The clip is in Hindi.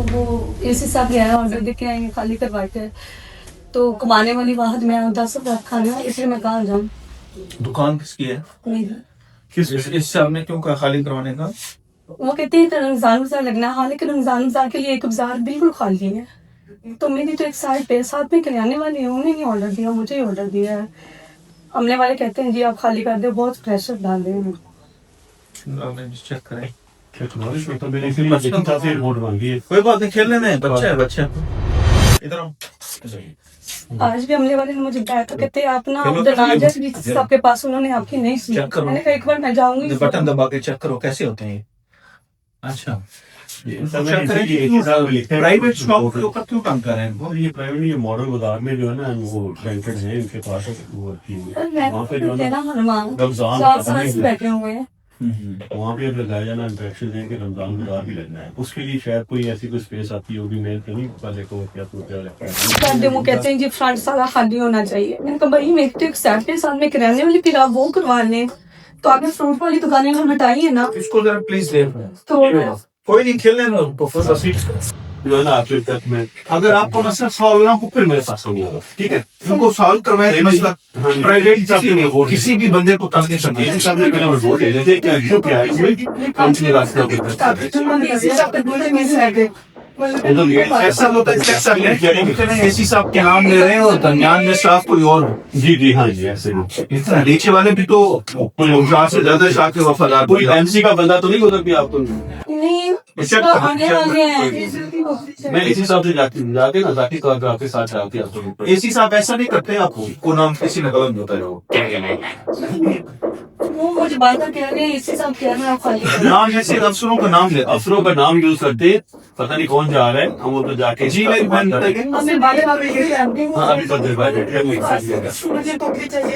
वो एसी साहब गया ऑर्डर दे के आएंगे, खाली करवा के। तो कमाने वाली वाहद मैं 10 लाख खाना, इसलिए मैं कहाँ जाऊँ। दुकान किसकी है? मेरी। किस इस साहब ने क्यों कहा खाली करवाने का? वो कहते हैं रमजान वज़ार लगना है, हालांकि रमजान वज़ार के लिए एक बाजार बिल्कुल खाली है। तो मेरी तो एक साथ में करियाने वाली है, उन्हें नहीं ऑर्डर दिया, मुझे ही ऑर्डर दिया है। अमले वाले कहते हैं जी आप खाली कर दो, बहुत प्रेशर डाल रहे हैं। चेक करें। कोई बात नहीं, खेलने में बच्चा है, बच्चा इधर आओ। आज भी अमले वाले ने मुझे बताया था, कहते हैं आप ना आपके पास, उन्होंने आपकी नहीं सुनी। मैंने कहा एक बार मैं जाऊंगी, बटन दबा के चेक करो कैसे होते हैं। अच्छा, प्राइवेट शॉप के ऊपर क्यों काम कर रहे हैं? ये प्राइवेट, ये मॉडल बाजार में जो है ना वो रेंटेड है, इनके पास वो वहाँ पे जो है ना रमजान बैठे हुए हैं, वहाँ पे लगाया जाना इंट्रैक्शन है कि रमजान बाजार भी लगना है। उसके लिए शायद कोई ऐसी कोई स्पेस आती होगी, मैं तो नहीं पहले को क्या तो क्या लगता है। वो कहते हैं जी फ्रंट सारा खाली होना चाहिए। मैंने कहा भाई मेरे तो एक सेट के साथ में किराने वाली, फिर आप वो करवा लें। तो आपने फ्रूट वाली दुकानें में हटाई है ना, इसको जरा प्लीज दे। तो कोई नहीं, खेलने दो उनको। जो है ना आखिर तक में अगर आपको मसला सॉल्व ना हो फिर मेरे पास होगा, ठीक है? उनको सॉल्व करवाए मसला। प्राइवेट किसी भी बंदे को तंग नहीं करना। ऐसा होता है एसी साहब के नाम ले रहे हैं और दरमियान में स्टाफ कोई और। जी हाँ जी, ऐसे इतना नीचे वाले भी तो से ज्यादा शाह के वफादार। कोई एमसी का बंदा तो नहीं होता कि आपको नहीं मैं इसी हिसाब से जाके ना जाके आपके साथ जाके आपको एसी साहब ऐसा नहीं करते, आपको को नाम किसी ने गलत बताया। वो मुझे बात कह रहे हैं, इसी सब कह रहे हैं खाली नाम जैसे अफसरों का नाम ले, अफसरों का नाम यूज करते, पता नहीं कौन जा रहा है, हम वो तो जाके जी मेरी बहन हमें बाले बाले हाँ अभी तो मुझे तो चाहिए।